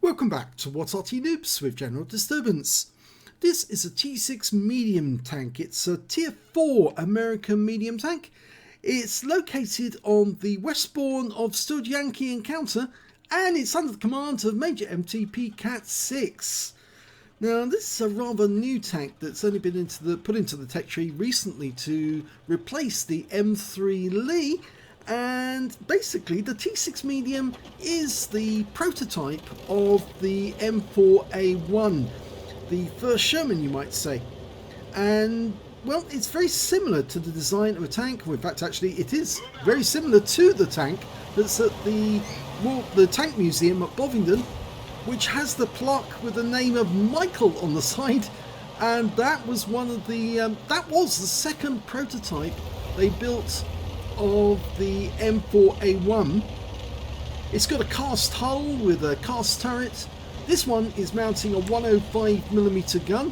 Welcome back to What's Arty Noobs with General Disturbance. This is a T6 medium tank. It's a tier 4 American medium tank. It's located on the westbourne of Studzianki Encounter and it's under the command of Major MTP Cat 6. Now this is a rather new tank that's only been put into the tech tree recently to replace the M3 Lee. And basically the T6 medium is the prototype of the M4A1, the first Sherman you might say. And well, it's very similar to the design of a tank. In fact, actually it is very similar to the tank that's at the Tank Museum at Bovingdon, which has the plaque with the name of Michael on the side. And that was one of the that was the second prototype they built of the M4A1. It's got a cast hull with a cast turret. This one is mounting a 105mm gun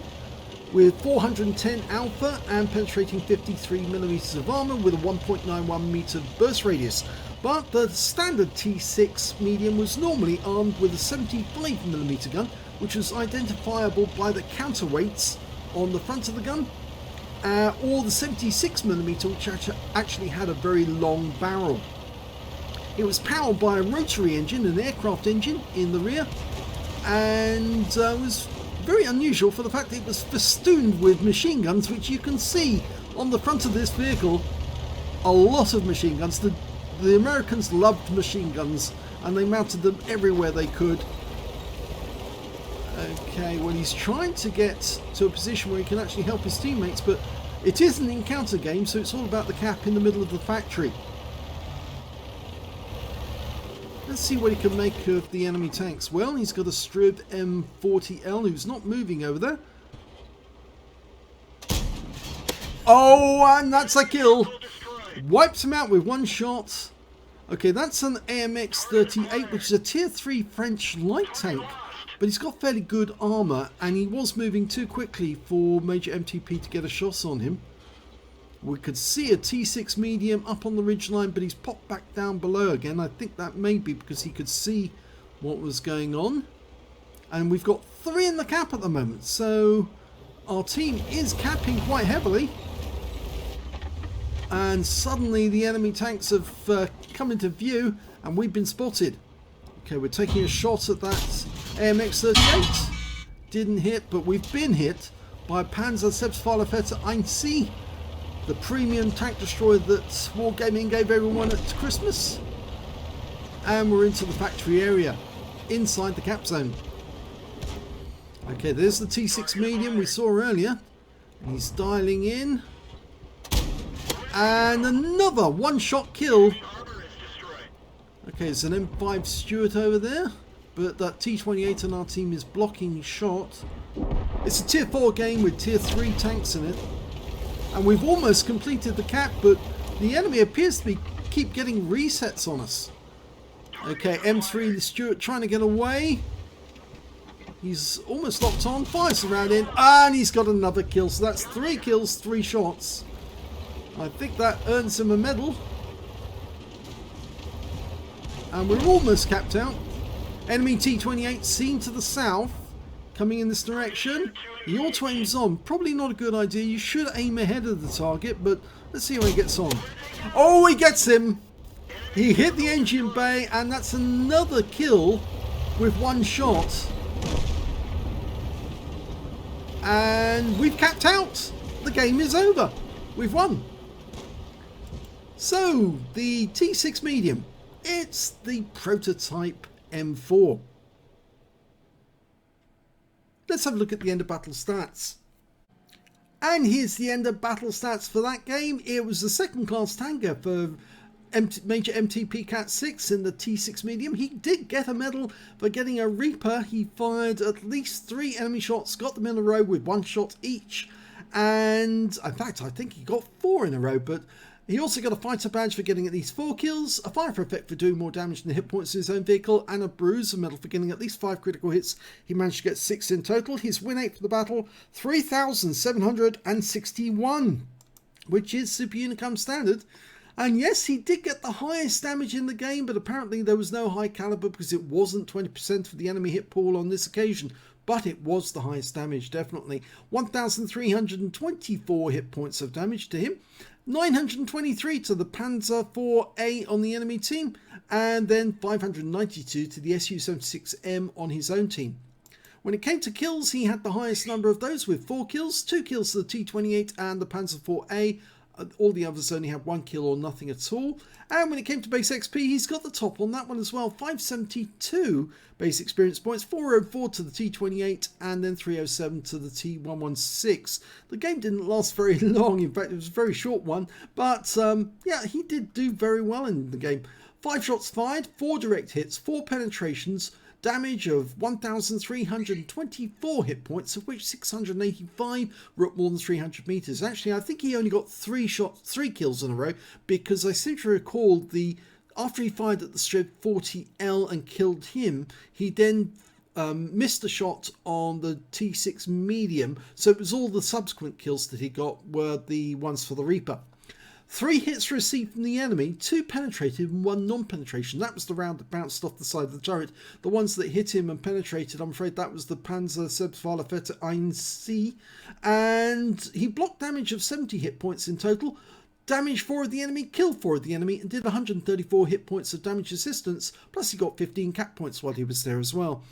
with 410 alpha and penetrating 53mm of armour with a 1.91 meter burst radius. But the standard T6 medium was normally armed with a 75mm gun, which was identifiable by the counterweights on the front of the gun. Or the 76mm, which actually had a very long barrel. It was powered by a rotary engine, an aircraft engine in the rear, and was very unusual for the fact that it was festooned with machine guns, which you can see on the front of this vehicle. A lot of machine guns. The Americans loved machine guns and they mounted them everywhere they could. Okay, well, he's trying to get to a position where he can actually help his teammates, but it is an encounter game, so it's all about the cap in the middle of the factory. Let's see what he can make of the enemy tanks. Well, he's got a Strib M40L who's not moving over there. Oh, and that's a kill. Wipes him out with one shot. Okay, that's an AMX-38, which is a tier 3 French light tank. But he's got fairly good armour, and he was moving too quickly for Major MTP to get a shot on him. We could see a T6 medium up on the ridgeline, but he's popped back down below again. I think that may be because he could see what was going on. And we've got 3 in the cap at the moment, so our team is capping quite heavily. And suddenly the enemy tanks have come into view, and we've been spotted. Okay, we're taking a shot at that AMX-38. Didn't hit, but we've been hit by Panzer Selbstfahrerfette 1C, the premium tank destroyer that Wargaming gave everyone at Christmas. And we're into the factory area, inside the cap zone. Okay, there's the T6 medium we saw earlier. He's dialing in. And another one-shot kill. Okay, it's an M5 Stuart over there, but that T28 on our team is blocking shot. It's a tier 4 game with tier 3 tanks in it, and we've almost completed the cap, but the enemy appears to keep getting resets on us. Okay, M3 the Stuart trying to get away. He's almost locked on, fires the round in, and he's got another kill. So that's 3 kills, 3 shots. I think that earns him a medal. And we're almost capped out. Enemy T28 seen to the south, coming in this direction. The auto aims on. Probably not a good idea. You should aim ahead of the target, but let's see how he gets on. Oh, he gets him. He hit the engine bay, and that's another kill with one shot. And we've capped out. The game is over. We've won. So, the T6 medium. It's the prototype M4. Let's have a look at the end of battle stats. And here's the end of battle stats for that game. It was the second class tanker for Major MTP Cat 6 in the T6 medium. He did get a medal for getting a Reaper. He fired at least 3 enemy shots, got them in a row with 1 shot each. And in fact, I think he got 4 in a row, but he also got a fighter badge for getting at least 4 kills, a fire effect for doing more damage than hit points to his own vehicle, and a bruiser medal for getting at least 5 critical hits. He managed to get 6 in total. His win rate for the battle, 3,761, which is Super Unicum standard. And yes, he did get the highest damage in the game, but apparently there was no high caliber because it wasn't 20% of the enemy hit pool on this occasion. But it was the highest damage, definitely. 1,324 hit points of damage to him. 923 to the Panzer IV-A on the enemy team. And then 592 to the Su-76M on his own team. When it came to kills, he had the highest number of those with 4 kills. 2 kills to the T-28 and the Panzer IV-A. All the others only had 1 kill or nothing at all. And when it came to base XP, he's got the top on that one as well. 572 base experience points, 404 to the T-28 and then 307 to the T-116. The game didn't last very long. In fact, it was a very short one. But yeah, he did do very well in the game. 5 shots fired, 4 direct hits, 4 penetrations, damage of 1,324 hit points, of which 685 were at more than 300 meters. Actually, I think he only got 3 kills in a row, because I seem to recall after he fired at the Strid 40L and killed him, he then missed a shot on the T6 medium. So it was all the subsequent kills that he got were the ones for the Reaper. 3 hits received from the enemy, 2 penetrated and 1 non-penetration. That was the round that bounced off the side of the turret. The ones that hit him and penetrated, I'm afraid that was the Panzer Selbstfahrerfette 1C. And he blocked damage of 70 hit points in total. Damaged 4 of the enemy, killed 4 of the enemy, and did 134 hit points of damage assistance. Plus he got 15 cap points while he was there as well.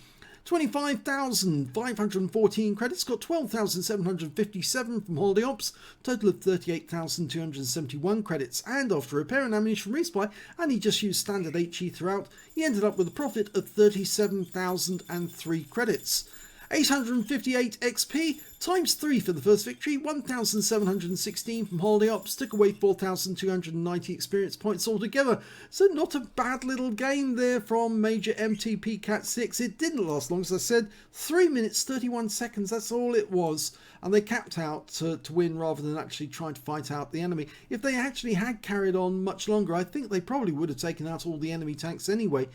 25,514 credits, got 12,757 from Holiday Ops, total of 38,271 credits, and after repair and ammunition resupply, and he just used standard HE throughout, he ended up with a profit of 37,003 credits. 858 XP times 3 for the first victory, 1,716 from Holiday Ops, took away 4,290 experience points altogether. So not a bad little game there from Major MTP Cat 6. It didn't last long, as I said, 3 minutes 31 seconds, that's all it was. And they capped out to win rather than actually trying to fight out the enemy. If they actually had carried on much longer, I think they probably would have taken out all the enemy tanks anyway,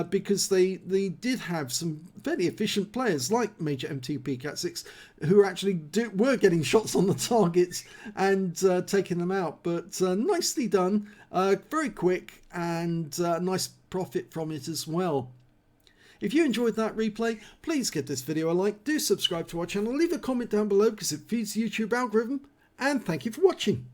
because they did have some fairly efficient players like Major MTP Cat 6 who actually were getting shots on the targets and taking them out. But nicely done, very quick, and nice profit from it as well. If you enjoyed that replay, please give this video a like, do subscribe to our channel, leave a comment down below because it feeds the YouTube algorithm, and thank you for watching.